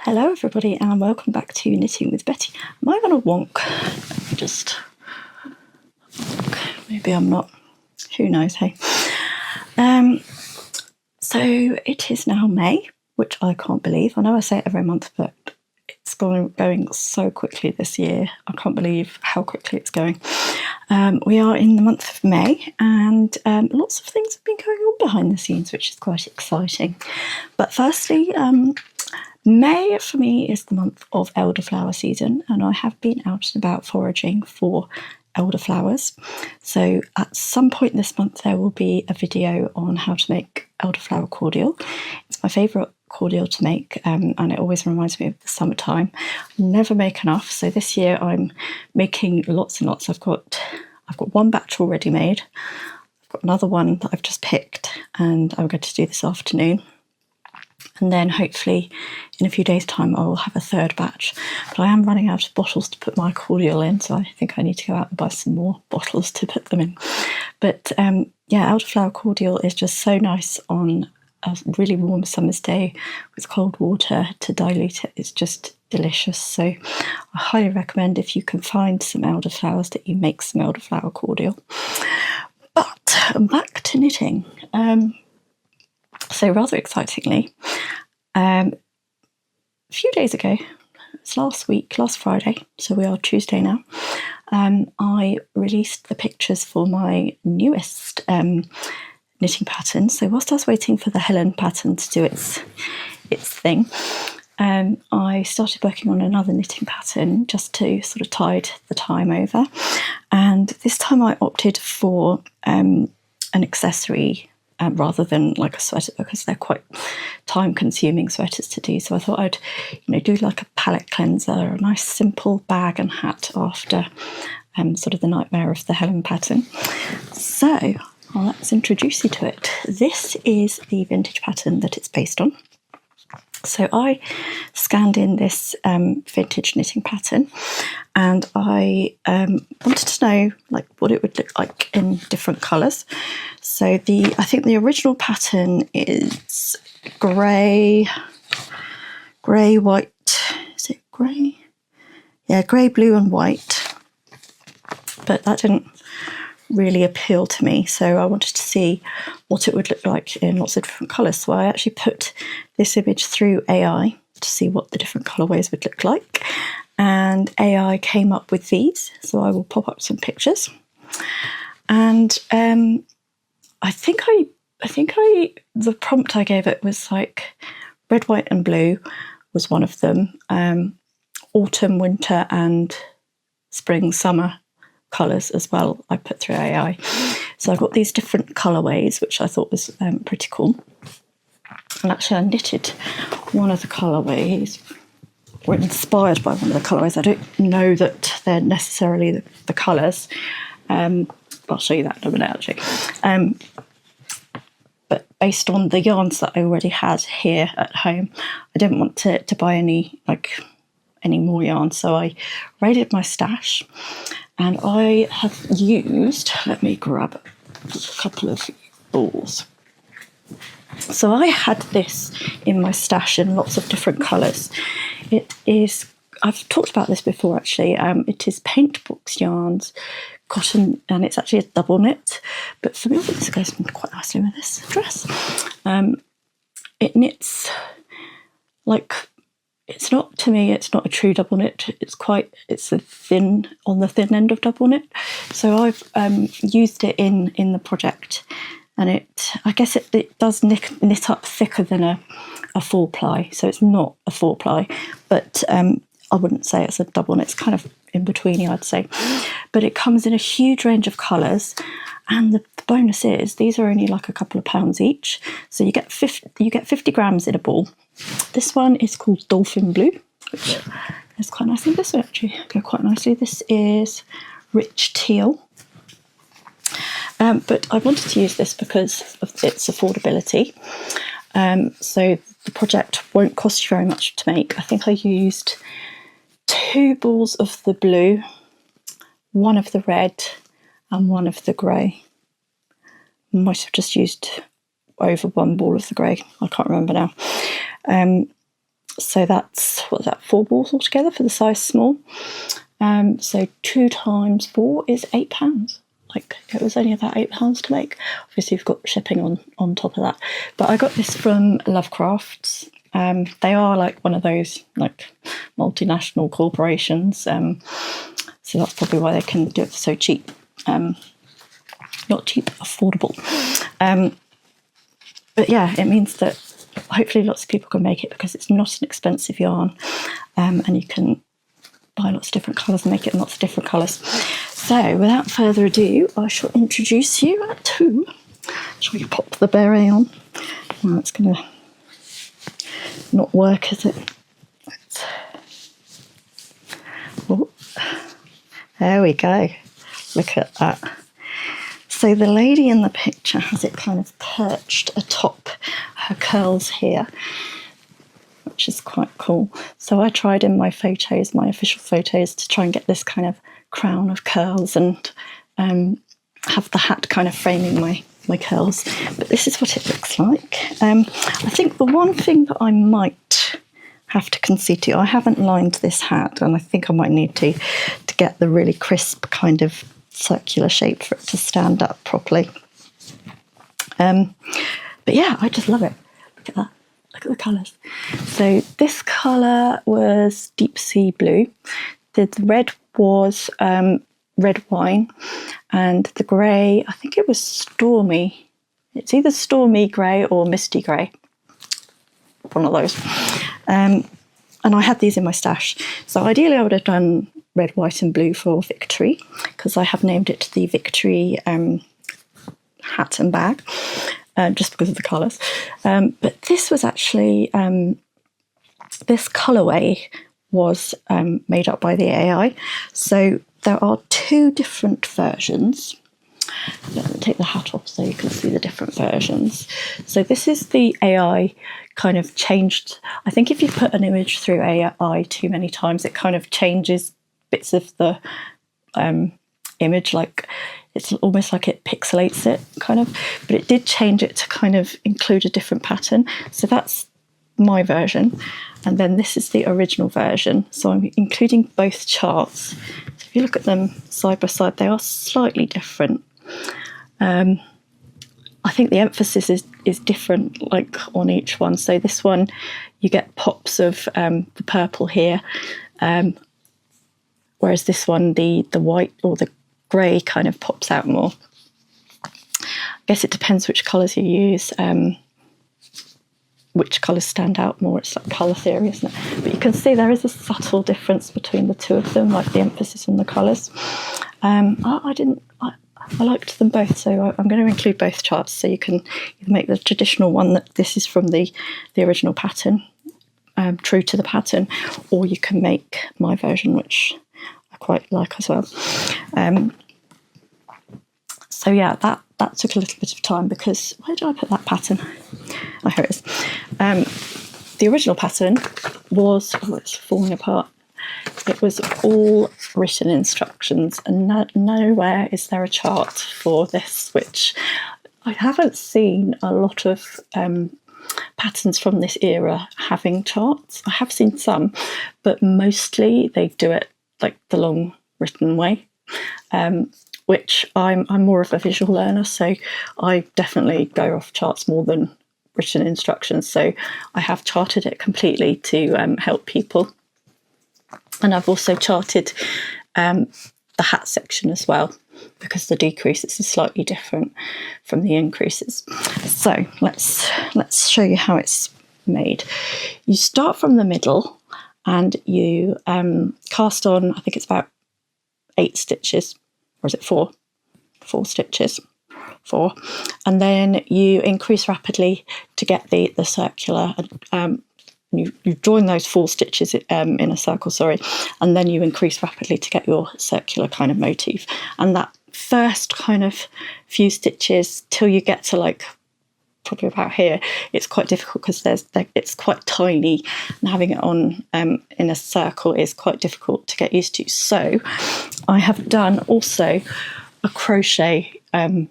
Hello everybody and welcome back to Knitting with Betty. Am I going to wonk? Just maybe I'm not. Who knows, hey? So it is now May, which I can't believe. I know I say it every month, but it's going so quickly this year. I can't believe how quickly it's going. We are in the month of May and lots of things have been going on behind the scenes, which is quite exciting. But firstly, May for me is the month of elderflower season, and I have been out and about foraging for elderflowers. So at some point this month there will be a video on how to make elderflower cordial. It's my favourite cordial to make, and it always reminds me of the summertime. I never make enough, so this year I'm making lots and lots. I've got one batch already made. I've got another one that I've just picked and I'm going to do this afternoon. And then hopefully in a few days' time I will have a third batch. But I am running out of bottles to put my cordial in, so I think I need to go out and buy some more bottles to put them in. But yeah, elderflower cordial is just so nice on a really warm summer's day with cold water to dilute it. It's just delicious. So I highly recommend, if you can find some elderflowers, that you make some elderflower cordial. But back to knitting. So rather excitingly, a few days ago, it's last Friday, so we are Tuesday now, I released the pictures for my newest knitting pattern. So whilst I was waiting for the Helen pattern to do its thing, I started working on another knitting pattern just to sort of tide the time over. And this time I opted for an accessory rather than like a sweater, because they're quite time-consuming sweaters to do. So I thought I'd, do like a palette cleanser, a nice simple bag and hat after sort of the nightmare of the Helen pattern. So let's introduce you to it. This is the vintage pattern that it's based on. So I scanned in this vintage knitting pattern, and I wanted to know what it would look like in different colours. So I think the original pattern is grey, white. Is it grey? Yeah, grey, blue, and white. But that didn't really appeal to me, so I wanted to see what it would look like in lots of different colours. So I actually put this image through AI to see what the different colourways would look like, and AI came up with these. So I will pop up some pictures, and I think the prompt I gave it was like red, white, and blue was one of them. Autumn, winter, and spring, summer colours as well I put through AI. So I got these different colourways, which I thought was pretty cool. And actually I knitted one of the colourways, or inspired by one of the colourways. I don't know that they're necessarily the colours. I'll show you that in a minute actually. But based on the yarns that I already had here at home, I didn't want to buy any more yarn, so I raided my stash. And I have used, let me grab a couple of balls. So I had this in my stash in lots of different colours. It is, I've talked about this before actually, it is Paint Box yarns, cotton, and it's actually a double knit. But for me, I think this goes quite nicely with this dress. It knits like, it's not a true double knit. It's on the thin end of double knit. So I've used it in the project, and I guess it does knit up thicker than a 4-ply. So it's not a 4-ply, but I wouldn't say it's a double knit. It's kind of in betweeny, I'd say. But it comes in a huge range of colours, and the bonus is these are only like a couple of pounds each. So you get 50 grams in a ball. This one is called Dolphin Blue, which is quite nice. This will actually go quite nicely. This is Rich Teal. But I wanted to use this because of its affordability. So the project won't cost you very much to make. I think I used 2 balls of the blue, 1 of the red, and 1 of the grey. Might have just used over 1 ball of the grey. I can't remember now. So that's, what's that, 4 balls altogether for the size small. So 2 times 4 is £8. Like, it was only about £8 to make. Obviously you've got shipping on top of that. But I got this from Lovecrafts. They are like one of those like multinational corporations. So that's probably why they can do it so cheap. Not cheap, affordable. But yeah, it means that hopefully lots of people can make it, because it's not an expensive yarn, and you can buy lots of different colours and make it in lots of different colours. So without further ado, I shall introduce you to, shall we pop the beret on? Oh, it's going to not work, is it? Oh, there we go. Look at that. So the lady in the picture has it kind of perched atop her curls here, which is quite cool. So I tried in my photos, my official photos, to try and get this kind of crown of curls and have the hat kind of framing my curls. But this is what it looks like. I think the one thing that I might have to concede to, I haven't lined this hat, and I think I might need to get the really crisp kind of circular shape for it to stand up properly. But yeah, I just love it. Look at that. Look at the colours. So this colour was deep sea blue. The red was red wine, and the grey, I think it was stormy. It's either stormy grey or misty grey. One of those. And I had these in my stash. So ideally I would have done red, white and blue for Victory, because I have named it the Victory hat and bag, just because of the colours. But this was actually, this colourway was made up by the AI. So there are 2 different versions. Let me take the hat off so you can see the different versions. So this is the AI kind of changed. I think if you put an image through AI too many times, it kind of changes bits of the image, like it's almost like it pixelates it kind of, but it did change it to kind of include a different pattern. So that's my version, and then this is the original version. So I'm including both charts. So if you look at them side by side, they are slightly different. I think the emphasis is different, like on each one. So this one, you get pops of the purple here, whereas this one, the white or the grey kind of pops out more. I guess it depends which colours you use, which colours stand out more. It's like colour theory, isn't it? But you can see there is a subtle difference between the 2 of them, like the emphasis on the colours. I liked them both, so I'm going to include both charts, so you can either make the traditional one that this is from the original pattern, true to the pattern, or you can make my version, which I quite like as well. So yeah, that took a little bit of time, because where did I put that pattern? Oh, here it is. The original pattern was, oh, it's falling apart. It was all written instructions, and nowhere is there a chart for this, which I haven't seen a lot of patterns from this era having charts. I have seen some, but mostly they do it like the long written way, which I'm more of a visual learner, so I definitely go off charts more than written instructions. So I have charted it completely to help people. And I've also charted the hat section as well, because the decreases are slightly different from the increases. So let's show you how it's made. You start from the middle and you cast on, I think it's about 8 stitches, or is it 4? 4 stitches. 4. And then you increase rapidly to get the circular. You join those 4 stitches in a circle, and then you increase rapidly to get your circular kind of motif. And that first kind of few stitches till you get to like probably about here, it's quite difficult because it's quite tiny, and having it on in a circle is quite difficult to get used to. So I have done also a crochet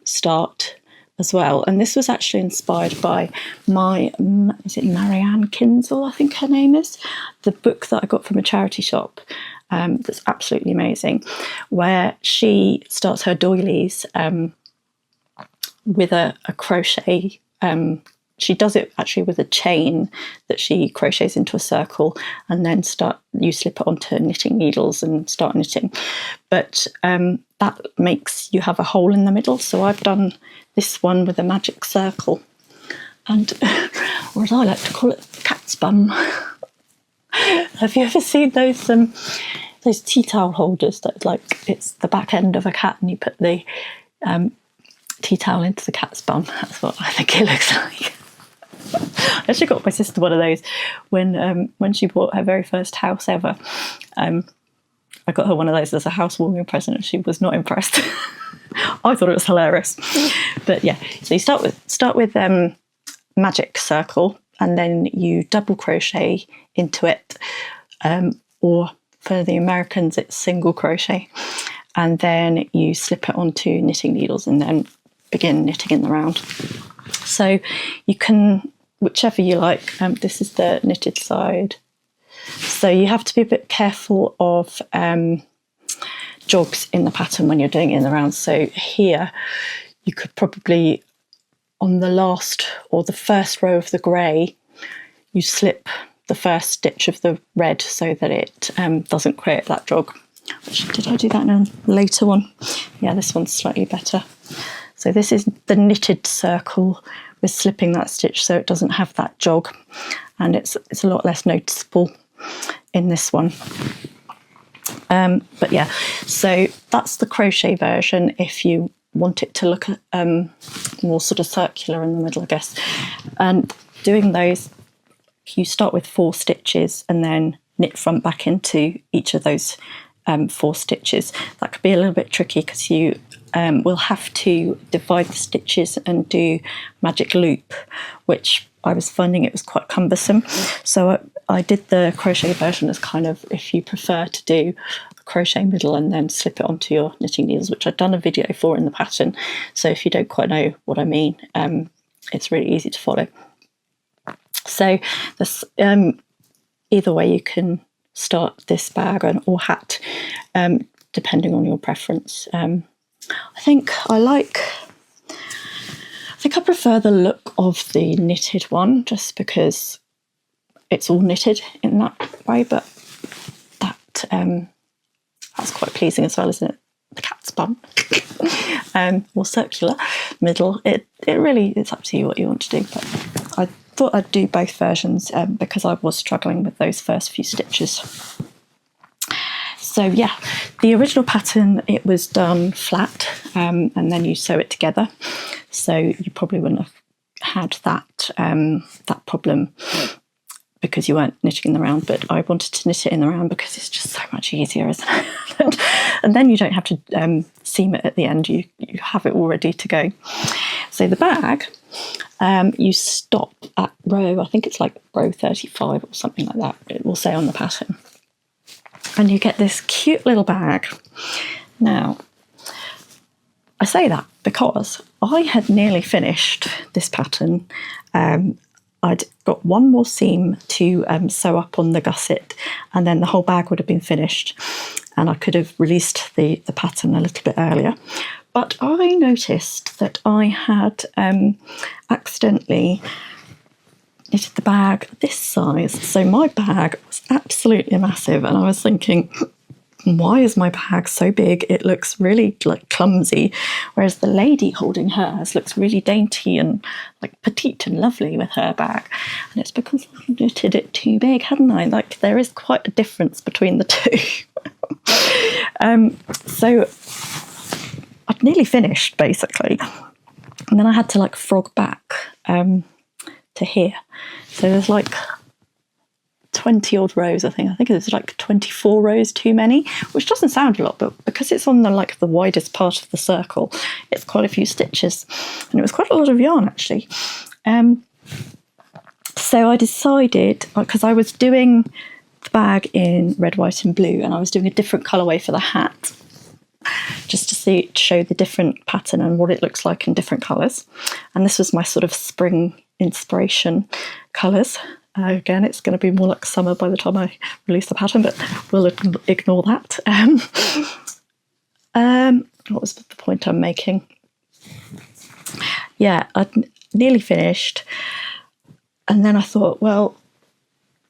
start as well. And this was actually inspired by is it Marianne Kinzel, I think her name is, the book that I got from a charity shop. That's absolutely amazing, where she starts her doilies with a crochet. She does it actually with a chain that she crochets into a circle, and then you slip it onto knitting needles and start knitting. But that makes you have a hole in the middle. So I've done this one with a magic circle, and or as I like to call it, cat's bum. Have you ever seen those tea towel holders that it's the back end of a cat, and you put the tea towel into the cat's bum? That's what I think it looks like. I actually got my sister one of those when she bought her very first house ever. I got her one of those as a housewarming present, and she was not impressed. I thought it was hilarious. But yeah, so you start with magic circle, and then you double crochet into it, or for the Americans it's single crochet, and then you slip it onto knitting needles and then begin knitting in the round. So you can, whichever you like. This is the knitted side. So you have to be a bit careful of jogs in the pattern when you're doing it in the round. So here you could probably, on the last or the first row of the grey, you slip the first stitch of the red so that it doesn't create that jog. Did I do that in a later one? Yeah, this one's slightly better. So this is the knitted circle with slipping that stitch so it doesn't have that jog, and it's a lot less noticeable in this one. But yeah, so that's the crochet version if you want it to look more sort of circular in the middle, I guess. And doing those, you start with 4 stitches and then knit front back into each of those 4 stitches. That could be a little bit tricky because you will have to divide the stitches and do magic loop, which I was finding it was quite cumbersome. So I did the crochet version as kind of, if you prefer to do a crochet middle and then slip it onto your knitting needles, which I've done a video for in the pattern. So if you don't quite know what I mean, it's really easy to follow. So this, either way you can start this bag or hat, depending on your preference. I think I prefer the look of the knitted one just because it's all knitted in that way, but that's quite pleasing as well, isn't it? The cat's bum. More circular middle. It's up to you what you want to do, but I thought I'd do both versions because I was struggling with those first few stitches. So yeah, the original pattern, it was done flat and then you sew it together. So you probably wouldn't have had that problem because you weren't knitting in the round, but I wanted to knit it in the round because it's just so much easier, isn't it? And then you don't have to seam it at the end, you have it all ready to go. So the bag, you stop at row, I think it's like row 35 or something like that, it will say on the pattern. And you get this cute little bag. Now, I say that because I had nearly finished this pattern. I'd got one more seam to sew up on the gusset, and then the whole bag would have been finished, and I could have released the pattern a little bit earlier. But I noticed that I had accidentally knitted the bag this size. So my bag was absolutely massive, and I was thinking, why is my bag so big? It looks really like clumsy, whereas the lady holding hers looks really dainty and like petite and lovely with her bag. And it's because I knitted it too big, hadn't I? Like, there is quite a difference between the two. So I'd nearly finished basically, and then I had to like frog back to here. So there's like 20 odd rows, I think it was like 24 rows too many, which doesn't sound a lot, but because it's on the widest part of the circle, it's quite a few stitches, and it was quite a lot of yarn actually. So I decided, because I was doing the bag in red, white and blue, and I was doing a different colourway for the hat, just to show the different pattern and what it looks like in different colours. And this was my sort of spring inspiration colours. Again, it's going to be more like summer by the time I release the pattern, but we'll ignore that. What was the point I'm making? Yeah, I'd nearly finished. And then I thought, well,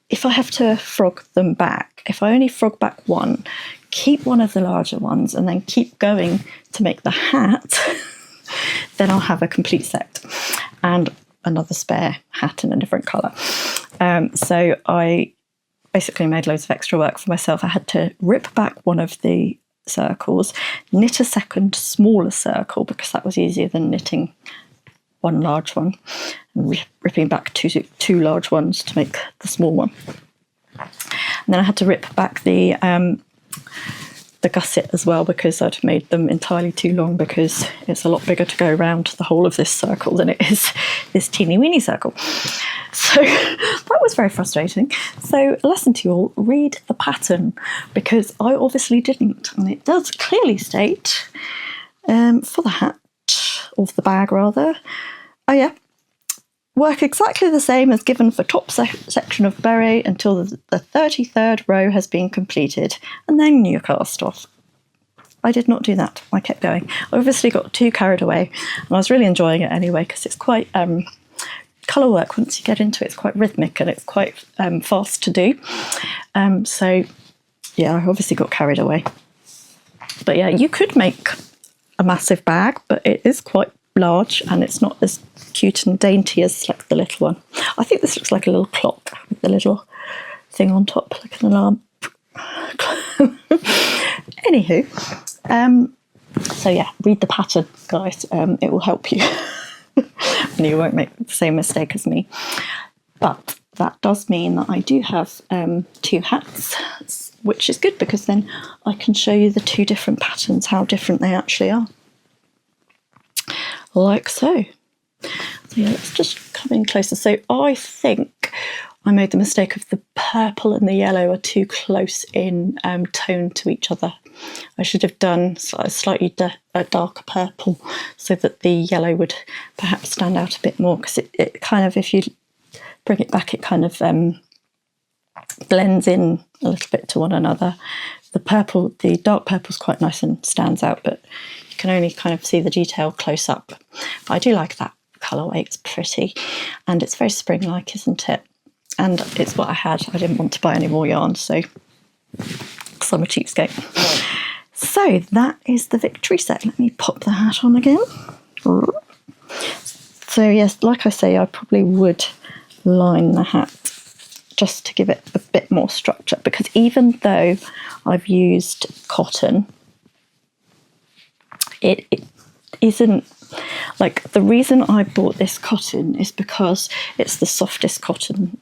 if I have to frog them back, if I only frog back one, keep one of the larger ones and then keep going to make the hat, then I'll have a complete set and another spare hat in a different colour. So I basically made loads of extra work for myself. I had to rip back one of the circles, knit a second smaller circle because that was easier than knitting one large one, and ripping back two large ones to make the small one. And then I had to rip back the gusset as well because I'd made them entirely too long, because it's a lot bigger to go around the whole of this circle than it is this teeny weeny circle. So that was very frustrating. So a lesson to you all, read the pattern, because I obviously didn't, and it does clearly state for the hat, or for the bag rather, oh yeah, work exactly the same as given for top section of beret until the 33rd row has been completed, and then you cast off. I did not do that. I kept going. I obviously got too carried away, and I was really enjoying it anyway because it's quite colour work. Once you get into it, it's quite rhythmic and it's quite fast to do. So yeah, I obviously got carried away. But yeah, you could make a massive bag, but it is quite large and it's not as cute and dainty as like the little one. I think this looks like a little clock with the little thing on top, like an alarm. Anywho, so yeah, read the pattern, guys. It will help you and you won't make the same mistake as me. But that does mean that I do have two hats, which is good because then I can show you the two different patterns, how different they actually are. Like so. So yeah, let's just come in closer. So I think I made the mistake of the purple and the yellow are too close in tone to each other. I should have done a slightly darker purple so that the yellow would perhaps stand out a bit more, because it kind of, if you bring it back, it kind of blends in a little bit to one another. The purple, the dark purple is quite nice and stands out, but you can only kind of see the detail close up. But I do like that colourway, it's pretty and it's very spring-like, isn't it? And it's what I had. I didn't want to buy any more yarn, so because I'm a cheapskate. So that is the victory set. Let me pop the hat on again. So yes, like I say, I probably would line the hat just to give it a bit more structure, because even though I've used cotton, it isn't like, the reason I bought this cotton is because it's the softest cotton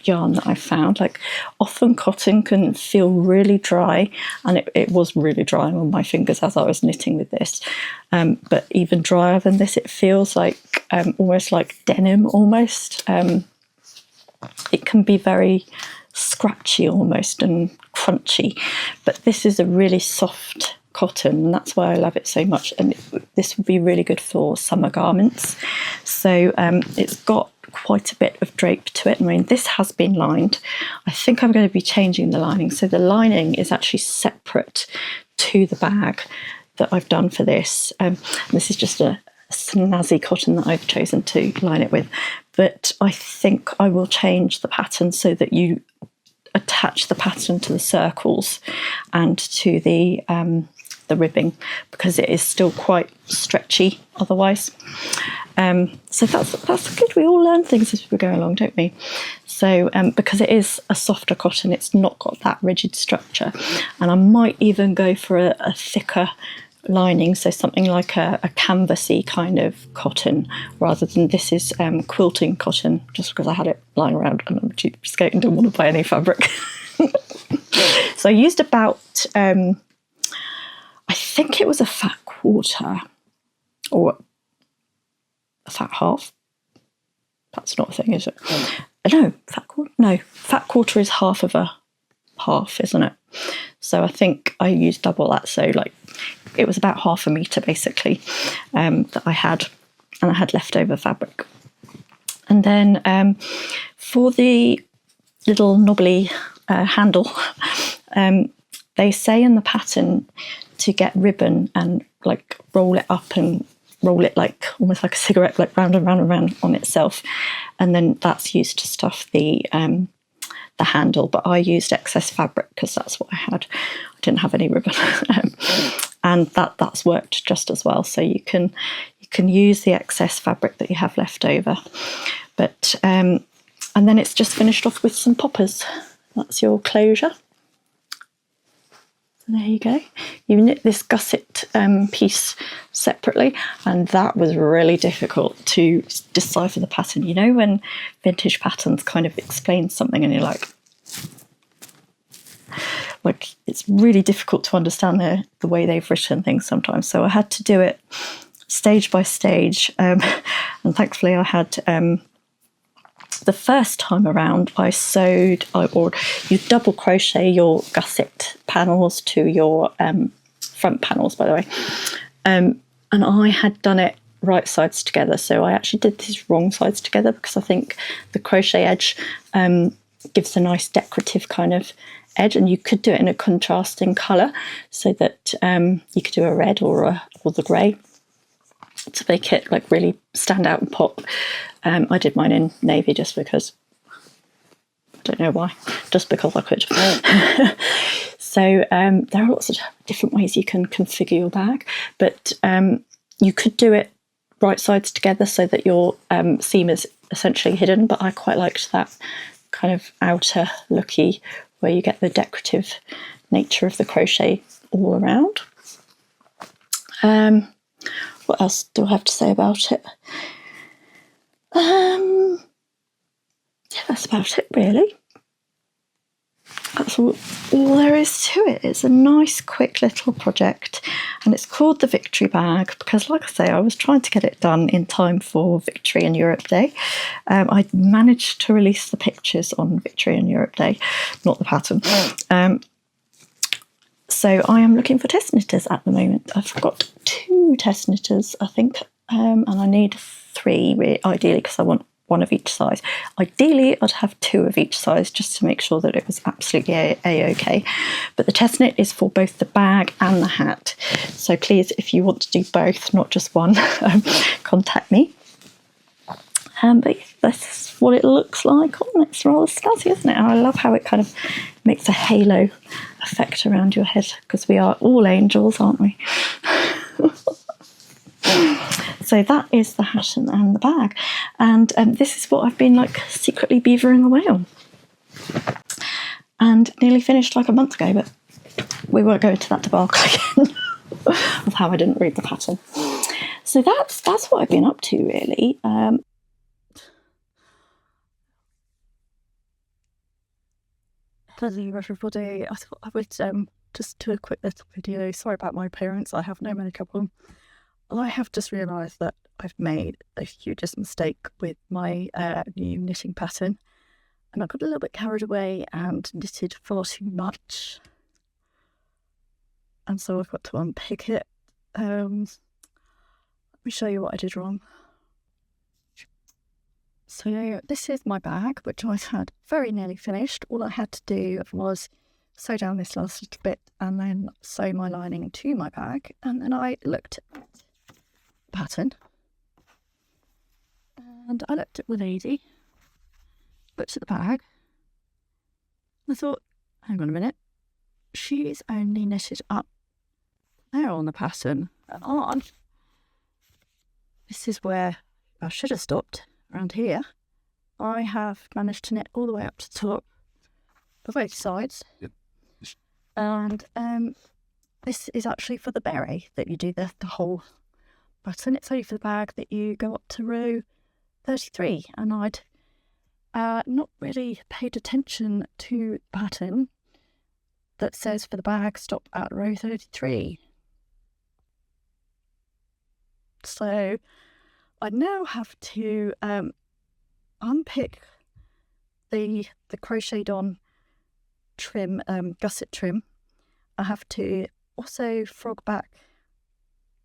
yarn that I found. Like, often cotton can feel really dry, and it was really dry on my fingers as I was knitting with this, but even drier than this, it feels like almost like denim almost. It can be very scratchy almost and crunchy, but this is a really soft cotton, and that's why I love it so much. And this would be really good for summer garments. So it's got quite a bit of drape to it. I mean, this has been lined. I think I'm going to be changing the lining, so the lining is actually separate to the bag that I've done for this. This is just a snazzy cotton that I've chosen to line it with, but I think I will change the pattern so that you attach the pattern to the circles and to the ribbing, because it is still quite stretchy otherwise. So that's good. We all learn things as we go along, don't we? So because it is a softer cotton, it's not got that rigid structure, and I might even go for a thicker lining, so something like a canvasy kind of cotton, rather than this is quilting cotton, just because I had it lying around and I'm cheapskate and didn't want to buy any fabric. So I used about I think it was a fat quarter or a fat half. That's not a thing, is it? No, fat quarter. No, fat quarter is half half, isn't it? So I think I used double that. So like it was about 1/2 metre basically that I had, and I had leftover fabric. And then for the little knobbly handle, they say in the pattern to get ribbon and like roll it up and roll it like almost like a cigarette, like round and round and round on itself, and then that's used to stuff the handle. But I used excess fabric because that's what I had. I didn't have any ribbon, and that's worked just as well. So you can use the excess fabric that you have left over, but and then it's just finished off with some poppers. That's your closure. There you go. You knit this gusset piece separately, and that was really difficult to decipher the pattern. You know when vintage patterns kind of explain something and you're like it's really difficult to understand the way they've written things sometimes. So I had to do it stage by stage, and thankfully I had the first time around I sewed, or you double crochet your gusset panels to your front panels, by the way, and I had done it right sides together. So I actually did these wrong sides together because I think the crochet edge gives a nice decorative kind of edge, and you could do it in a contrasting colour so that you could do a red or the grey to make it like really stand out and pop. I did mine in navy just because, I don't know why, just because I could. So there are lots of different ways you can configure your bag, but you could do it right sides together so that your seam is essentially hidden, but I quite liked that kind of outer looky where you get the decorative nature of the crochet all around. What else do I have to say about it? Yeah, that's about it really. That's all there is to it. It's a nice quick little project, and it's called the Victory Bag because, like I say, I was trying to get it done in time for Victory and Europe Day. I managed to release the pictures on Victory and Europe Day, not the pattern. So I am looking for test knitters at the moment. I've got 2 test knitters, I think, and I need 3 ideally because I want 1 of each size. Ideally, I'd have 2 of each size just to make sure that it was absolutely a-okay. But the test knit is for both the bag and the hat. So please, if you want to do both, not just one, contact me. But that's what it looks like on. It's rather snazzy, isn't it? And I love how it kind of makes a halo effect around your head because we are all angels, aren't we? So that is the hat and the bag, and this is what I've been like secretly beavering away on, and nearly finished like a month ago, but we won't go into that debacle again of how I didn't read the pattern. So that's what I've been up to really. Hello everybody, I thought I would just do a quick little video. Sorry about my appearance, I have no makeup on. I have just realised that I've made the hugest mistake with my new knitting pattern, and I got a little bit carried away and knitted far too much, and so I've got to unpick it. Let me show you what I did wrong. So this is my bag, which I had very nearly finished. All I had to do was sew down this last little bit and then sew my lining to my bag, and then I looked at pattern and I looked at the lady, looked at the bag, and I thought, hang on a minute, she's only knitted up there on the pattern and on. This is where I should have stopped, around here. I have managed to knit all the way up to the top for both sides. Yep. And this is actually for the beret that you do the whole button. It's only for the bag that you go up to row 33, and I'd not really paid attention to the pattern that says for the bag stop at row 33. So I now have to unpick the crocheted on trim, gusset trim, I have to also frog back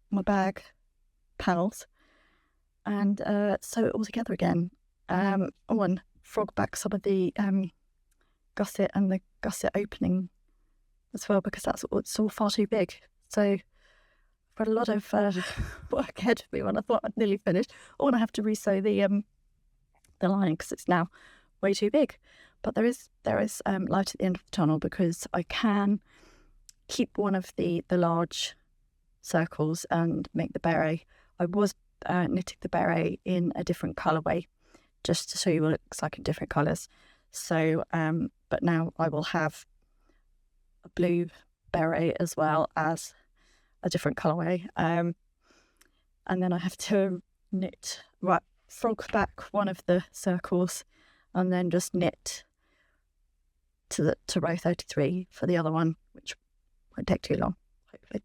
my bag panels and sew it all together again. And frog back some of the gusset and the gusset opening as well, because it's all far too big. So I've got a lot of work ahead of me when I thought I'd nearly finished. Or when I have to resew the lining because it's now way too big. But there is light at the end of the tunnel, because I can keep one of the large circles and make the beret. I was knitting the beret in a different colourway, just to show you what it looks like in different colours. So, but now I will have a blue beret as well as a different colourway. And then I have to frog back one of the circles and then just knit to row 33 for the other one, which won't take too long, hopefully.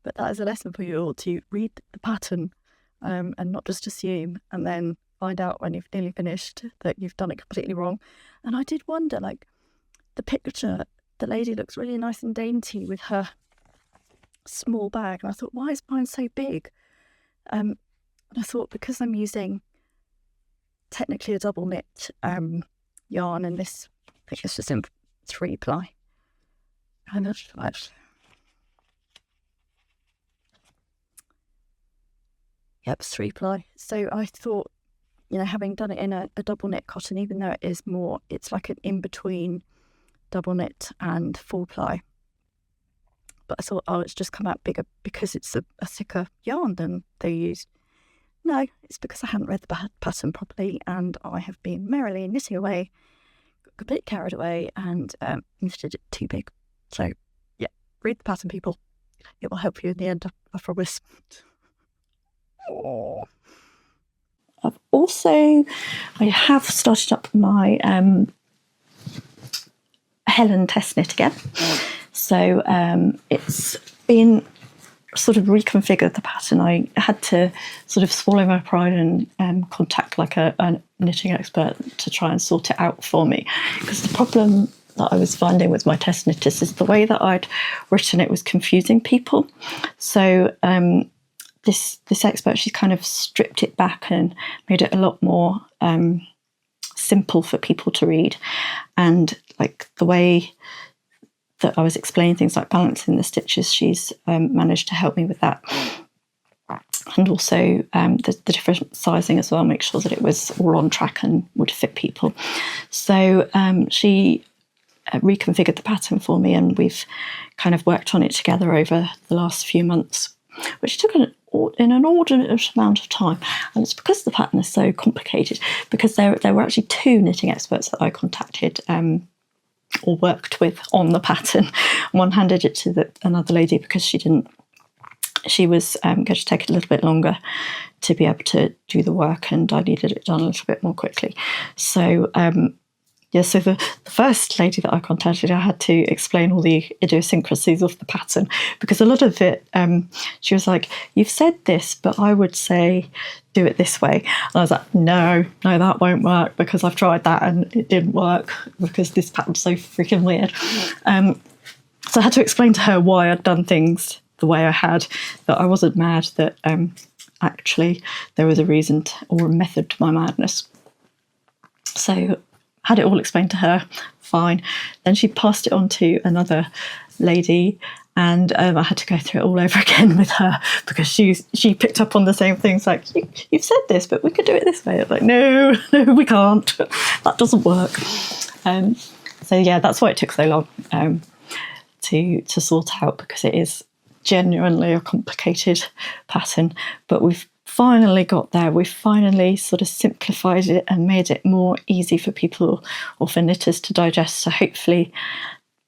But that is a lesson for you all, to read the pattern and not just assume, and then find out when you've nearly finished that you've done it completely wrong. And I did wonder, like, the picture, the lady looks really nice and dainty with her small bag, and I thought, why is mine so big? And I thought, because I'm using technically a double knit yarn, and this, I think it's just in 3-ply. And that's right. Yep, 3-ply. So I thought, having done it in a double knit cotton, even though it is more, it's like an in-between double knit and 4-ply. But I thought, it's just come out bigger because it's a thicker yarn than they used. No, it's because I hadn't read the pattern properly, and I have been merrily knitting away, got a bit carried away, and knitted it too big. So, yeah, read the pattern, people. It will help you in the end, I promise. I have started up my Helen test knit again. So it's been sort of reconfigured, the pattern. I had to sort of swallow my pride and contact like a knitting expert to try and sort it out for me, because the problem that I was finding with my test knitters is the way that I'd written it was confusing people. So this expert, she's kind of stripped it back and made it a lot more simple for people to read. And like the way that I was explaining things like balancing the stitches, she's managed to help me with that. And also the different sizing as well, make sure that it was all on track and would fit people. So she reconfigured the pattern for me, and we've kind of worked on it together over the last few months, which took an inordinate amount of time. And it's because the pattern is so complicated, because there were actually 2 knitting experts that I contacted or worked with on the pattern. One handed it to another lady because she was going to take a little bit longer to be able to do the work, and I needed it done a little bit more quickly. So so the first lady that I contacted, I had to explain all the idiosyncrasies of the pattern, because a lot of it, she was like, you've said this, but I would say do it this way. And I was like, no, that won't work, because I've tried that and it didn't work, because this pattern's so freaking weird. So I had to explain to her why I'd done things the way I had, that I wasn't mad, that actually there was a reason or a method to my madness. So had it all explained to her, fine. Then she passed it on to another lady, and I had to go through it all over again with her, because she picked up on the same things, like, you've said this, but we could do it this way. I was like, no, we can't. That doesn't work. So yeah, that's why it took so long to sort out, because it is genuinely a complicated pattern. But we've finally got there. We've finally sort of simplified it and made it more easy for people or for knitters to digest. So hopefully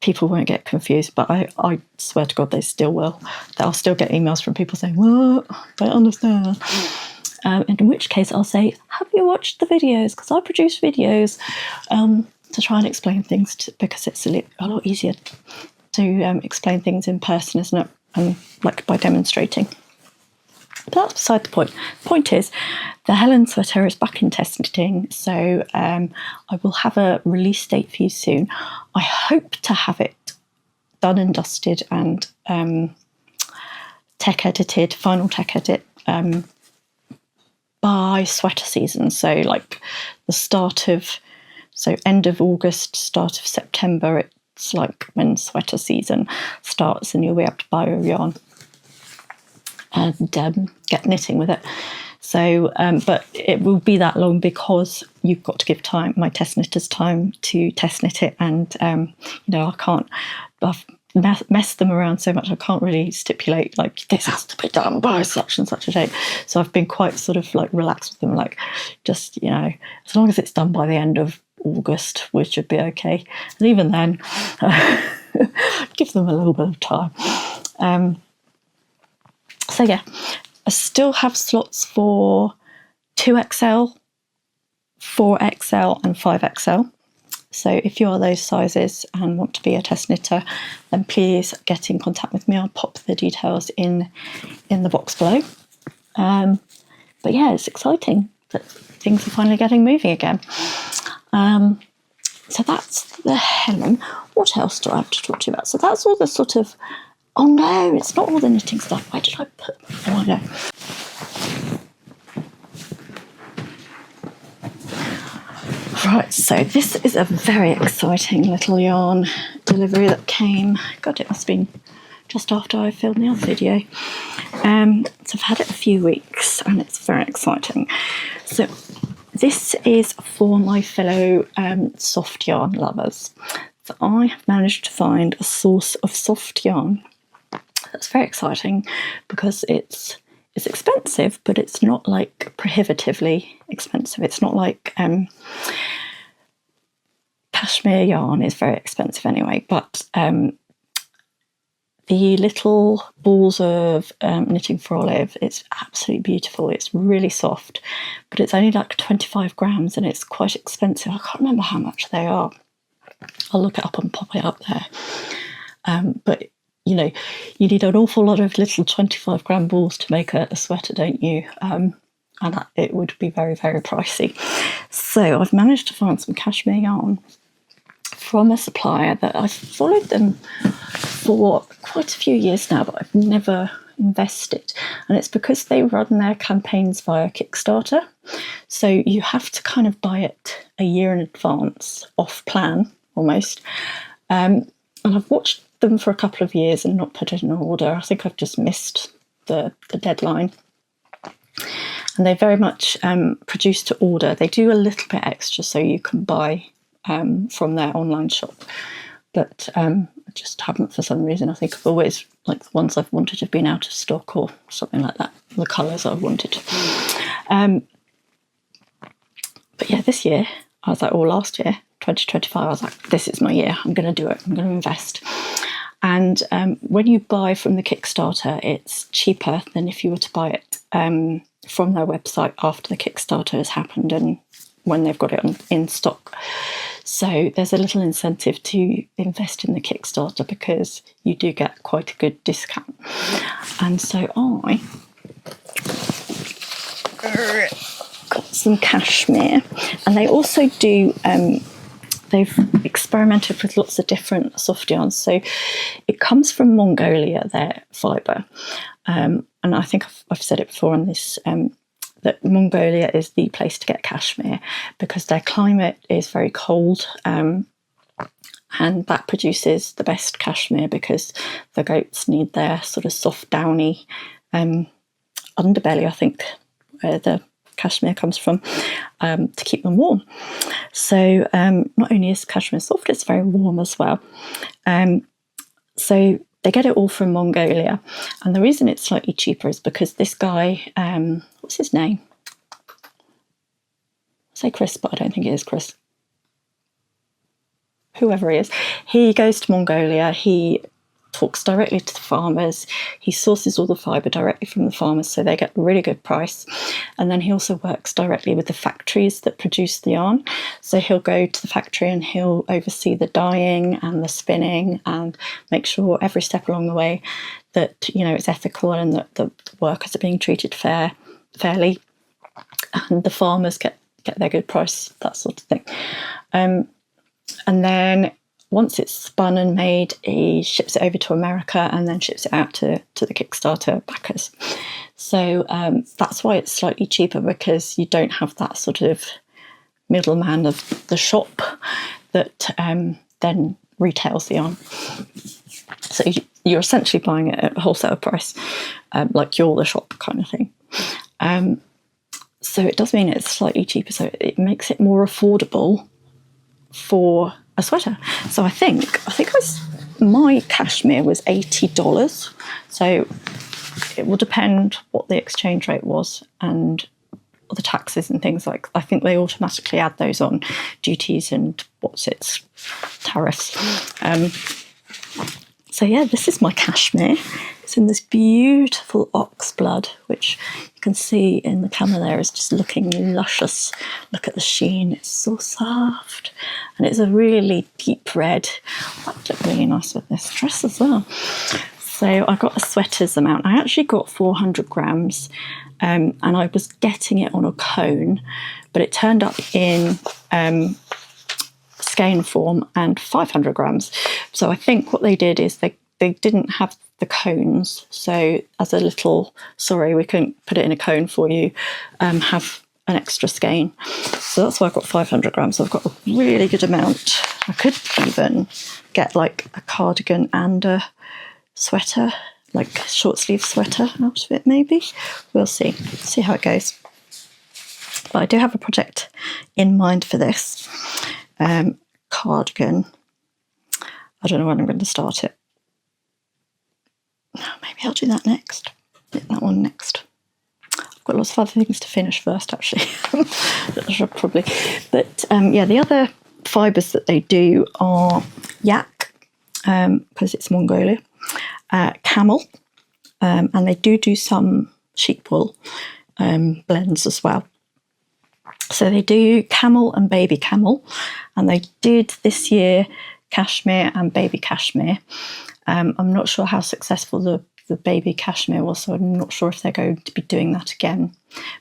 people won't get confused, but I swear to God they still will. They'll still get emails from people saying, what? I don't understand. In which case I'll say, have you watched the videos? Because I produce videos to try and explain things, because it's a lot easier to explain things in person, isn't it? And like by demonstrating. But that's beside the point. The point is, the Helen sweater is back in test knitting, so I will have a release date for you soon. I hope to have it done and dusted and tech edited, final tech edit, by sweater season. So like the start of, so end of August, start of September, it's like when sweater season starts and you'll be able to buy your yarn and get knitting with it. So, but it will be that long because you've got to give time, my test knitters, time to test knit it, and you know, I can't. I've messed them around so much. I can't really stipulate like this has to be done by such and such a date. So I've been quite sort of like relaxed with them, like just, you know, as long as it's done by the end of August, we should be okay. And even then, give them a little bit of time. So yeah, I still have slots for 2XL, 4XL and 5XL. So if you are those sizes and want to be a test knitter, then please get in contact with me. I'll pop the details in the box below. But yeah, it's exciting that things are finally getting moving again. So that's the Helen. What else do I have to talk to you about? So that's all the sort of, oh no, it's not all the knitting stuff. Where did I put, oh I know. Right, so this is a very exciting little yarn delivery that came, God, it must have been just after I filmed the other video. So I've had it a few weeks and it's very exciting. So this is for my fellow soft yarn lovers. So I have managed to find a source of soft yarn that's very exciting because it's expensive, but it's not like prohibitively expensive. It's not like cashmere yarn is very expensive anyway, but the little balls of knitting for olive, it's absolutely beautiful. It's really soft, but it's only like 25 grams and it's quite expensive. I can't remember how much they are. I'll look it up and pop it up there. But you know, you need an awful lot of little 25 gram balls to make a sweater, don't you? And it would be very, very pricey. So I've managed to find some cashmere yarn from a supplier that I've followed them for quite a few years now, but I've never invested. And it's because they run their campaigns via Kickstarter. So you have to kind of buy it a year in advance, off plan almost. And I've watched them for a couple of years and not put it in order. I think I've just missed the deadline. And they very much produce to order. They do a little bit extra so you can buy from their online shop. But I just haven't for some reason. I think I've always, like the ones I've wanted have been out of stock or something like that. The colours I've wanted. But yeah, this year, I was like, or last year, 2025, I was like, this is my year. I'm going to do it. I'm going to invest. And when you buy from the Kickstarter, it's cheaper than if you were to buy it from their website after the Kickstarter has happened and when they've got it in stock. So there's a little incentive to invest in the Kickstarter because you do get quite a good discount. And so I got some cashmere, and they also do they've experimented with lots of different soft yarns. So it comes from Mongolia, their fibre. And I think I've said it before on this, that Mongolia is the place to get cashmere because their climate is very cold. And that produces the best cashmere because the goats need their sort of soft, downy underbelly, I think, where the cashmere comes from, to keep them warm. So not only is cashmere soft, it's very warm as well. So they get it all from Mongolia, and the reason it's slightly cheaper is because this guy, what's his name? I say Chris, but I don't think it is Chris. Whoever he is, he goes to Mongolia, he talks directly to the farmers. He sources all the fibre directly from the farmers, so they get a really good price. And then he also works directly with the factories that produce the yarn. So he'll go to the factory and he'll oversee the dyeing and the spinning and make sure every step along the way that, you know, it's ethical and that the workers are being treated fairly, and the farmers get their good price, that sort of thing. And then once it's spun and made, he ships it over to America and then ships it out to the Kickstarter backers. So that's why it's slightly cheaper, because you don't have that sort of middleman of the shop that then retails the yarn. So you're essentially buying it at a wholesale price, like you're the shop kind of thing. So it does mean it's slightly cheaper, so it makes it more affordable for a sweater. So I think my cashmere was $80. So it will depend what the exchange rate was and the taxes and things like. I think they automatically add those on, duties and tariffs. So yeah, this is my cashmere. It's in this beautiful ox blood, which you can see in the camera there is just looking luscious. Look at the sheen, it's so soft. And it's a really deep red. That would look really nice with this dress as well. So I got a sweater's amount. I actually got 400 grams and I was getting it on a cone, but it turned up in skein form and 500 grams. So I think what they did is they didn't have the cones. So as a little, sorry, we couldn't put it in a cone for you, have an extra skein. So that's why I've got 500 grams. So I've got a really good amount. I could even get like a cardigan and a sweater, like a short sleeve sweater out of it maybe. We'll see how it goes. But I do have a project in mind for this cardigan. I don't know when I'm going to start it. Maybe I'll do that next. That one next. I've got lots of other things to finish first, actually. I should probably. But yeah, the other fibres that they do are yak, because it's Mongolia, camel, and they do some sheep wool blends as well. So they do camel and baby camel, and they did this year cashmere and baby cashmere. I'm not sure how successful the baby cashmere was, so I'm not sure if they're going to be doing that again.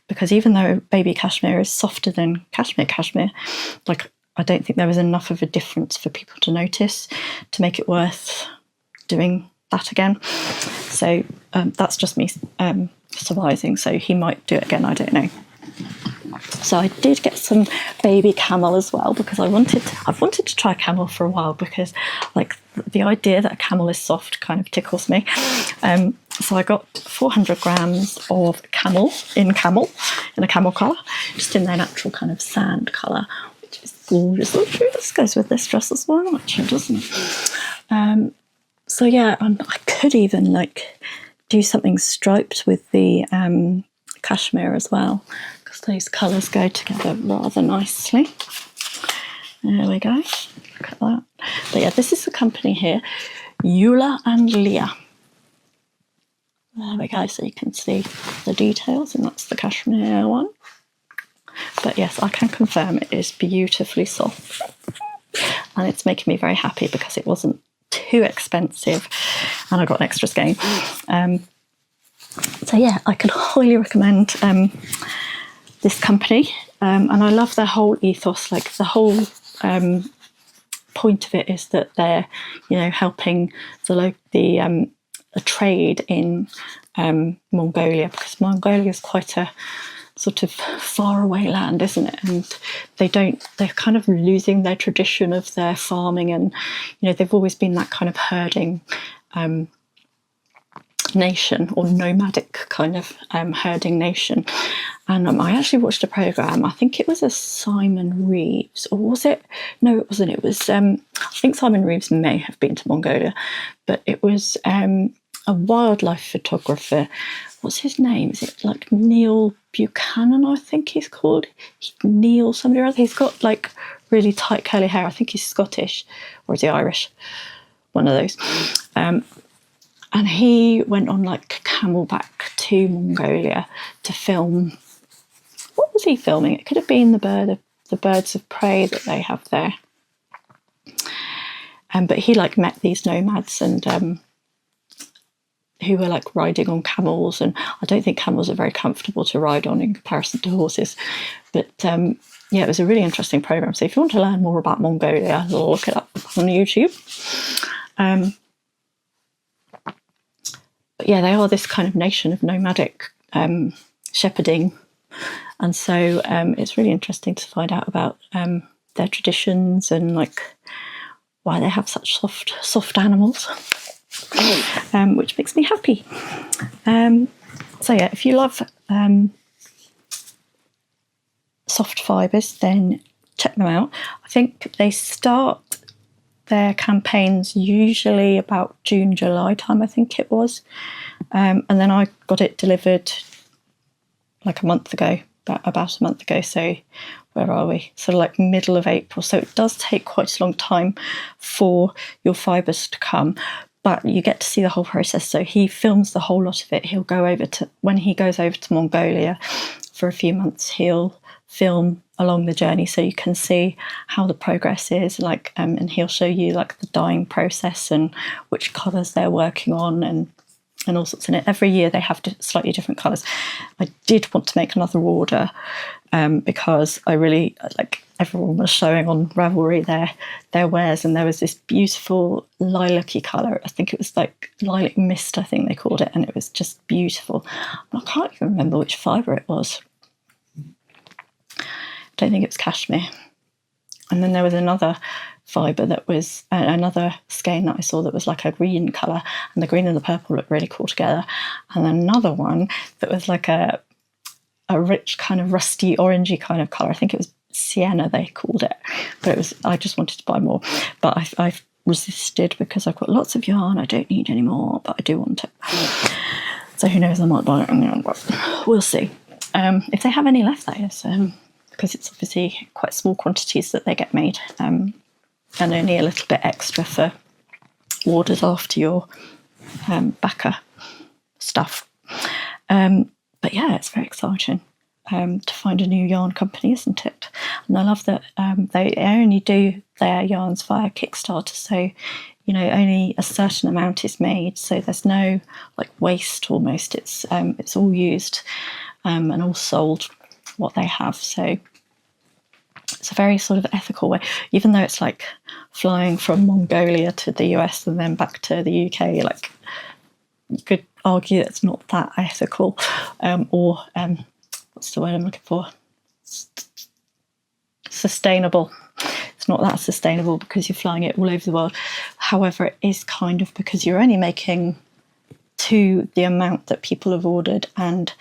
Because even though baby cashmere is softer than cashmere, like I don't think there was enough of a difference for people to notice to make it worth doing that again. So that's just me surmising. So he might do it again, I don't know. So I did get some baby camel as well, because I've wanted to try camel for a while, because like the idea that a camel is soft kind of tickles me. So I got 400 grams of camel in a camel colour, just in their natural kind of sand colour, which is gorgeous. This goes with this dress as well, actually, doesn't it? So yeah, I could even like do something striped with the cashmere as well, because those colours go together rather nicely. There we go. Look at that. But yeah, this is the company here, UlaAndLia. There we go, so you can see the details, and that's the cashmere one. But yes, I can confirm it is beautifully soft, and it's making me very happy because it wasn't too expensive, and I got an extra skein. So yeah, I can highly recommend this company, and I love their whole ethos. Like the whole point of it is that they're, you know, helping the trade in Mongolia, because Mongolia is quite a sort of faraway land, isn't it? And they're kind of losing their tradition of their farming, and you know, they've always been that kind of herding nation, or nomadic kind of herding nation. And I actually watched a programme, I think it was a Simon Reeves, or was it? No, it wasn't. It was, I think Simon Reeves may have been to Mongolia, but it was a wildlife photographer. What's his name? Is it like Neil Buchanan, I think he's called? Neil somebody or other. He's got like really tight curly hair. I think he's Scottish, or is he Irish? One of those. And he went on like camelback to Mongolia to film. What was he filming? It could have been the birds of prey that they have there. But he like met these nomads and who were like riding on camels, and I don't think camels are very comfortable to ride on in comparison to horses. But yeah, it was a really interesting program. So if you want to learn more about Mongolia, look it up on YouTube. But yeah, they are this kind of nation of nomadic shepherding, and so it's really interesting to find out about their traditions and like why they have such soft animals, which makes me happy. So yeah, if you love soft fibres, then check them out. I think they start their campaigns usually about June, July time, I think it was. And then I got it delivered like a month ago, about a month ago. So where are we? Sort of like middle of April. So it does take quite a long time for your fibres to come, but you get to see the whole process. So he films the whole lot of it. He'll go over to, when he goes over to Mongolia for a few months, he'll film along the journey so you can see how the progress is, like and he'll show you like the dyeing process and which colours they're working on and all sorts in it. Every year they have slightly different colours. I did want to make another order because I really like, everyone was showing on Ravelry their wares, and there was this beautiful lilac-y colour. I think it was like lilac mist, I think they called it, and it was just beautiful. I can't even remember which fibre it was. I don't think it was cashmere. And then there was another fibre that was another skein that I saw that was like a green colour, and the green and the purple looked really cool together. And then another one that was like a rich kind of rusty orangey kind of colour. I think it was sienna they called it, but it was, I just wanted to buy more, but I've resisted because I've got lots of yarn. I don't need any more, but I do want it. So who knows, I might buy it, but we'll see. If they have any left, that is. Because it's obviously quite small quantities that they get made, and only a little bit extra for orders after your backer stuff. But yeah, it's very exciting to find a new yarn company, isn't it? And I love that they only do their yarns via Kickstarter, so you know only a certain amount is made, so there's no like waste almost. It's all used and all sold what they have, so it's a very sort of ethical way, even though it's like flying from Mongolia to the US and then back to the UK. Like you could argue it's not that ethical, or what's the word I'm looking for, sustainable. It's not that sustainable because you're flying it all over the world. However, it is kind of, because you're only making to the amount that people have ordered, and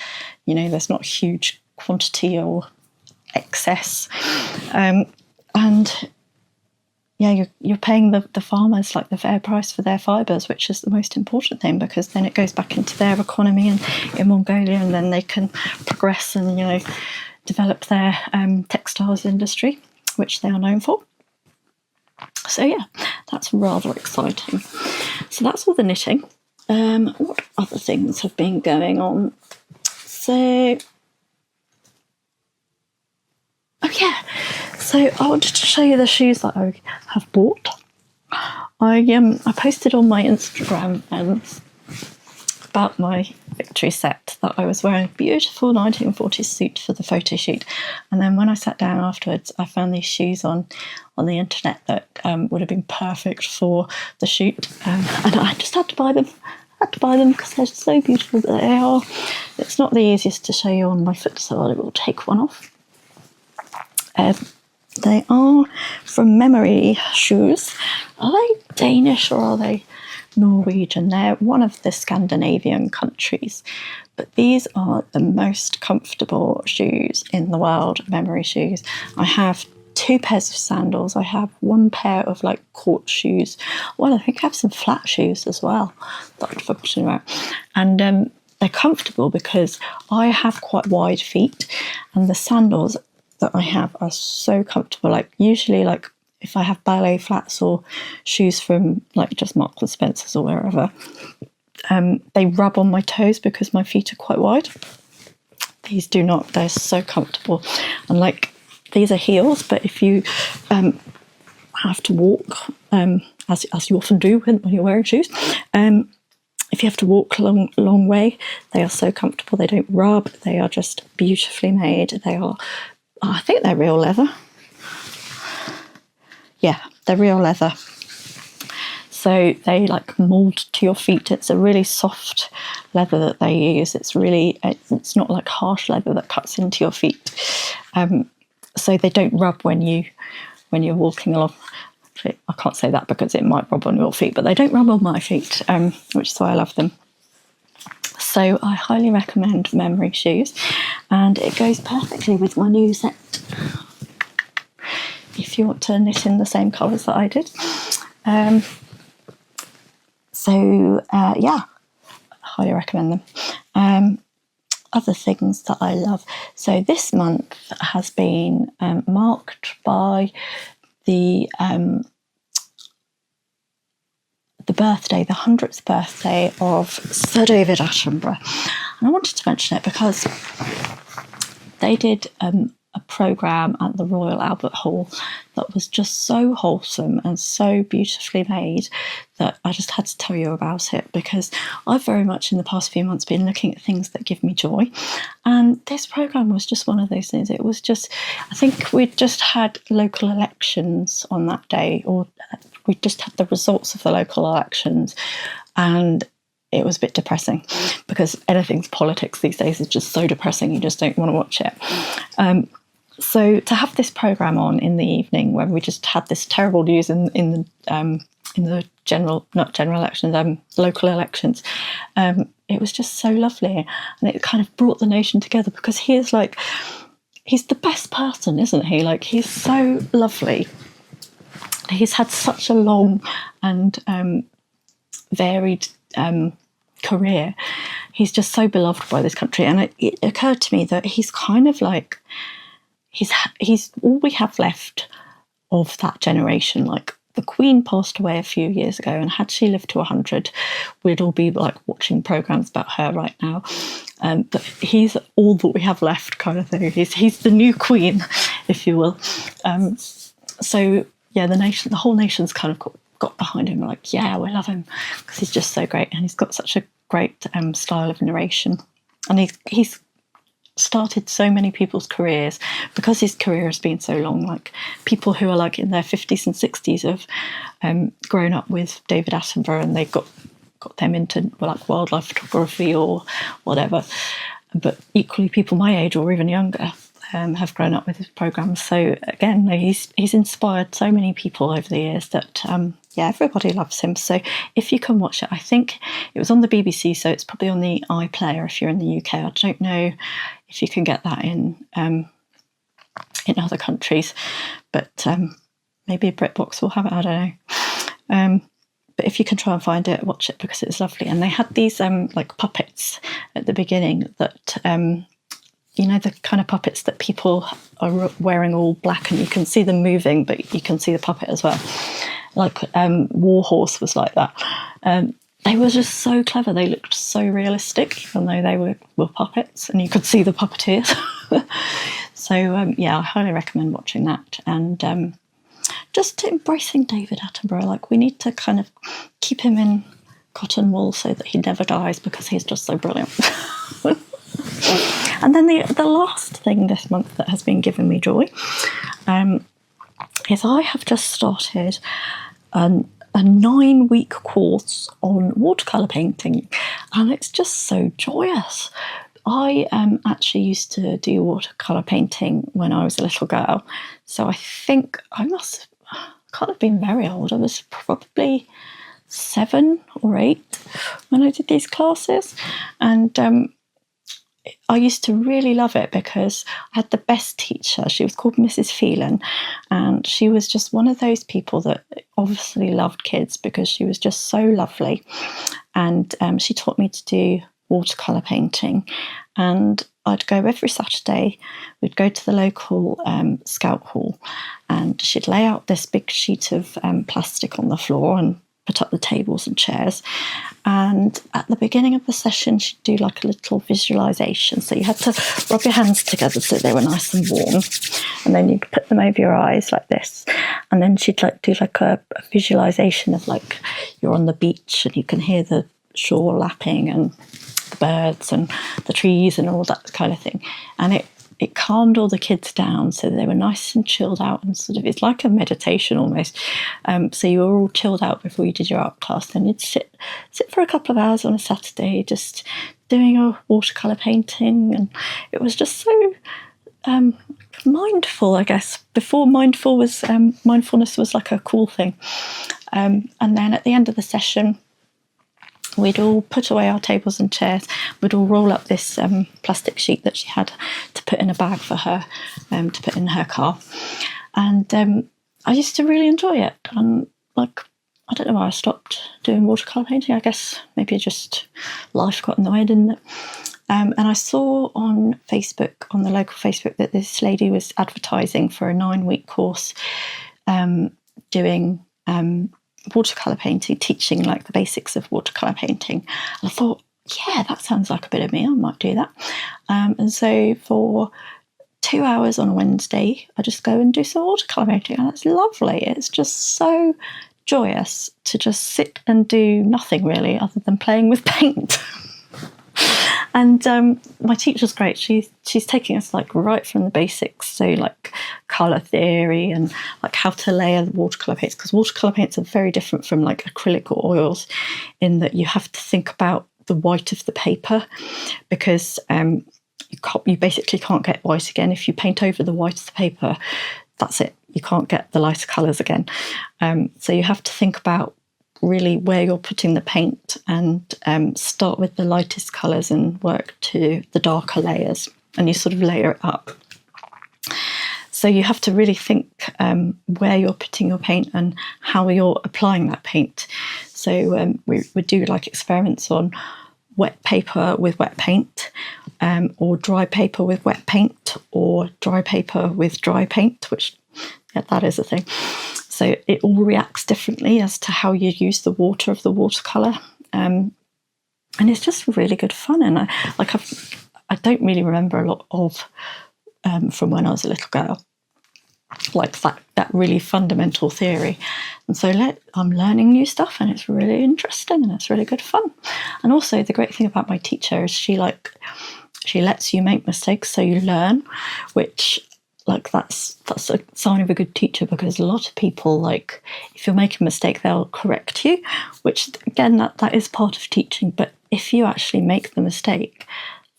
you know there's not huge quantity or excess, and yeah, you're paying the farmers like the fair price for their fibres, which is the most important thing, because then it goes back into their economy in Mongolia, and then they can progress and you know develop their textiles industry, which they are known for. So yeah, that's rather exciting. So that's all the knitting. What other things have been going on? So oh yeah, so I wanted to show you the shoes that I have bought. I posted on my Instagram about my victory set that I was wearing a beautiful 1940s suit for the photo shoot, and then when I sat down afterwards I found these shoes on the internet that would have been perfect for the shoot, and I just had to buy them. Because they're so beautiful that they are. It's not the easiest to show you on my foot, so I will take one off. They are from Memeryshoes. Are they Danish or are they Norwegian? They're one of the Scandinavian countries, but these are the most comfortable shoes in the world, Memeryshoes. I have 2 pairs of sandals. I have 1 pair of like court shoes. Well, I think I have some flat shoes as well that I've forgotten about. And they're comfortable because I have quite wide feet, and the sandals that I have are so comfortable. Like usually, like if I have ballet flats or shoes from like just Marks and Spencer's or wherever, They rub on my toes because my feet are quite wide. These do not. They're so comfortable. And like, these are heels, but if you have to walk, as you often do when you're wearing shoes, if you have to walk a long way, they are so comfortable. They don't rub. They are just beautifully made. They are, I think they're real leather. Yeah, they're real leather. So they like mould to your feet. It's a really soft leather that they use. It's not like harsh leather that cuts into your feet. So they don't rub when you're walking along. Actually, I can't say that because it might rub on your feet, but they don't rub on my feet, which is why I love them. So I highly recommend memeryshoes, and it goes perfectly with my new set. If you want to knit in the same colours that I did. Yeah, highly recommend them. Other things that I love. So this month has been marked by the birthday, the 100th birthday of Sir David Attenborough. And I wanted to mention it because they did a programme at the Royal Albert Hall that was just so wholesome and so beautifully made that I just had to tell you about it, because I've very much in the past few months been looking at things that give me joy, and this programme was just one of those things. It was just, I think we'd just had local elections on that day, or we just had the results of the local elections, and it was a bit depressing because anything's politics these days is just so depressing, you just don't want to watch it. So to have this programme on in the evening when we just had this terrible news in the local elections, it was just so lovely, and it kind of brought the nation together, because he's the best person, isn't he? Like, he's so lovely. He's had such a long and varied career. He's just so beloved by this country, and it occurred to me that he's kind of like, he's all we have left of that generation. Like, the Queen passed away a few years ago, and had she lived to 100, we'd all be like watching programmes about her right now. But he's all that we have left, kind of thing. He's the new Queen, if you will. So yeah, the whole nation's kind of got behind him. Like, yeah, we love him because he's just so great, and he's got such a great style of narration, and he's started so many people's careers because his career has been so long. Like, people who are like in their 50s and 60s have grown up with David Attenborough, and they got them into like wildlife photography or whatever. But equally, people my age or even younger have grown up with his programmes. So again, he's inspired so many people over the years that everybody loves him. So if you can watch it, I think it was on the BBC, so it's probably on the iPlayer if you're in the UK. I don't know if you can get that in other countries, but maybe BritBox will have it, I don't know. But if you can try and find it, watch it, because it's lovely. And they had these like puppets at the beginning that the kind of puppets that people are wearing all black, and you can see them moving, but you can see the puppet as well. Like Warhorse was like that. They were just so clever. They looked so realistic, even though they were puppets, and you could see the puppeteers. So I highly recommend watching that, and just embracing David Attenborough. Like, we need to kind of keep him in cotton wool so that he never dies, because he's just so brilliant. And then the last thing this month that has been giving me joy is I have just started a 9-week course on watercolour painting, and it's just so joyous. I actually used to do watercolour painting when I was a little girl, so I think I can't have been very old. I was probably 7 or 8 when I did these classes, and I used to really love it because I had the best teacher. She was called Mrs. Helen, and she was just one of those people that obviously loved kids because she was just so lovely. And she taught me to do watercolour painting, and I'd go every Saturday. We'd go to the local scout hall, and she'd lay out this big sheet of plastic on the floor, and put up the tables and chairs. And at the beginning of the session, she'd do like a little visualisation. So you had to rub your hands together so they were nice and warm. And then you'd put them over your eyes like this. And then she'd like do like a visualisation of like you're on the beach and you can hear the shore lapping and the birds and the trees and all that kind of thing. And it calmed all the kids down so they were nice and chilled out, and sort of, it's like a meditation almost. So you were all chilled out before you did your art class. Then you'd sit for a couple of hours on a Saturday just doing a watercolour painting, and it was just so mindful, I guess. Before mindfulness was like a cool thing. And then at the end of the session, we'd all put away our tables and chairs. We'd all roll up this plastic sheet that she had to put in a bag for her, to put in her car. And I used to really enjoy it. And like, I don't know why I stopped doing watercolour painting. I guess maybe just life got in the way, didn't it? And I saw on Facebook, on the local Facebook, that this lady was advertising for a 9-week course doing watercolour painting, teaching like the basics of watercolour painting. And I thought, yeah, that sounds like a bit of me. I might do that. And so for 2 hours on a Wednesday, I just go and do some watercolour painting, and it's lovely. It's just so joyous to just sit and do nothing really other than playing with paint. And my teacher's great. She's taking us like right from the basics, so like colour theory and like how to layer the watercolour paints, because watercolour paints are very different from like acrylic or oils in that you have to think about the white of the paper, because you basically can't get white again. If you paint over the white of the paper, that's it. You can't get the lighter colours again. So you have to think about really where you're putting the paint, and start with the lightest colours and work to the darker layers, and you sort of layer it up. So you have to really think where you're putting your paint and how you're applying that paint. So we would do like experiments on wet paper with wet paint, or dry paper with wet paint, or dry paper with dry paint, which, yeah, that is a thing. So it all reacts differently as to how you use the water of the watercolour. And it's just really good fun. And I don't really remember a lot of from when I was a little girl, like that really fundamental theory. And so I'm learning new stuff, and it's really interesting and it's really good fun. And also the great thing about my teacher is she lets you make mistakes so you learn, which, like, that's a sign of a good teacher, because a lot of people, like, if you're making a mistake, they'll correct you, which again, that is part of teaching. But if you actually make the mistake,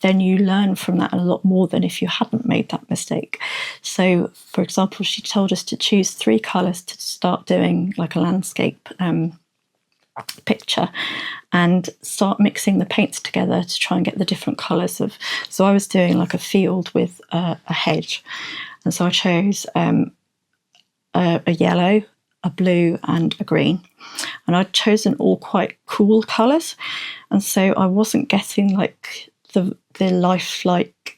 then you learn from that a lot more than if you hadn't made that mistake. So, for example, she told us to choose 3 colours to start doing like a landscape picture, and start mixing the paints together to try and get the different colours of. So I was doing like a field with a hedge, and so I chose a yellow, a blue and a green, and I'd chosen all quite cool colours, and so I wasn't getting like the lifelike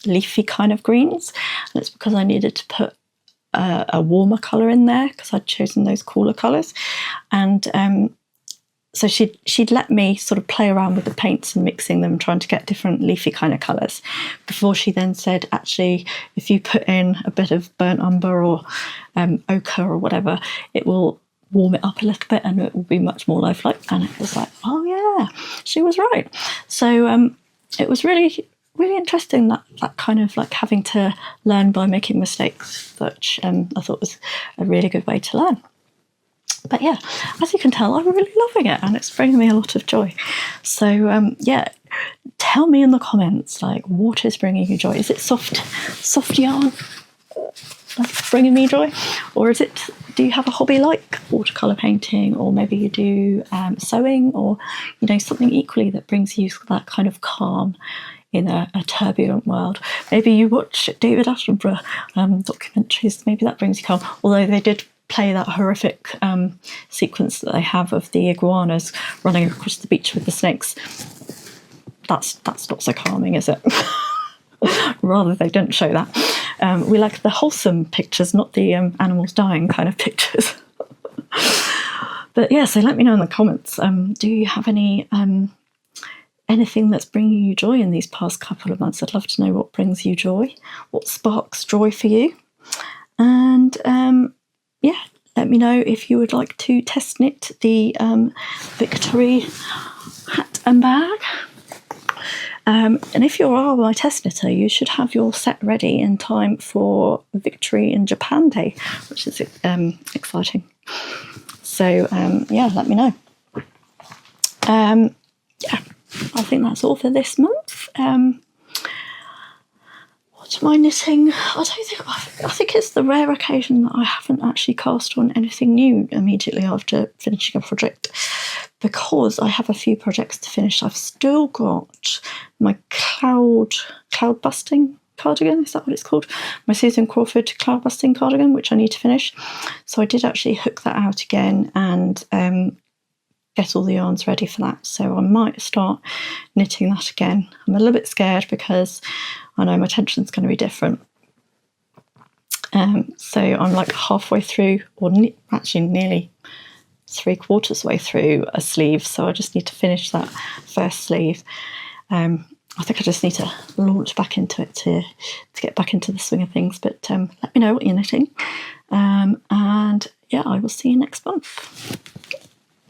leafy kind of greens, and it's because I needed to put a warmer colour in there, because I'd chosen those cooler colours. And so she'd let me sort of play around with the paints and mixing them, trying to get different leafy kind of colours, before she then said, actually, if you put in a bit of burnt umber or ochre or whatever, it will warm it up a little bit and it will be much more lifelike. And it was like, oh yeah, she was right. So it was really, really interesting, that kind of like having to learn by making mistakes, which I thought was a really good way to learn. But yeah, as you can tell, I'm really loving it, and it's bringing me a lot of joy. So yeah, tell me in the comments, like, what is bringing you joy? Is it soft yarn that's bringing me joy, or is it, do you have a hobby like watercolour painting, or maybe you do sewing, or something equally that brings you that kind of calm in a turbulent world? Maybe you watch David Attenborough documentaries, maybe that brings you calm, although they did play that horrific sequence that they have of the iguanas running across the beach with the snakes. That's not so calming, is it? Rather, they didn't show that. We like the wholesome pictures, not the animals dying kind of pictures. But yeah, so let me know in the comments. Do you have any anything that's bringing you joy in these past couple of months? I'd love to know what brings you joy, what sparks joy for you. And yeah, let me know if you would like to test knit the Victory hat and bag. And if you are my test knitter, you should have your set ready in time for Victory in Japan Day, which is exciting. So yeah, let me know. Yeah, I think that's all for this month. What am I knitting? I think it's the rare occasion that I haven't actually cast on anything new immediately after finishing a project, because I have a few projects to finish. I've still got my cloud busting cardigan, is that what it's called? My Susan Crawford cloud busting cardigan, which I need to finish. So I did actually hook that out again and get all the yarns ready for that. So I might start knitting that again. I'm a little bit scared because I know my tension's going to be different. So I'm like halfway through, or actually nearly 3/4 way through a sleeve. So I just need to finish that first sleeve. I think I just need to launch back into it to get back into the swing of things. But let me know what you're knitting. And yeah, I will see you next month.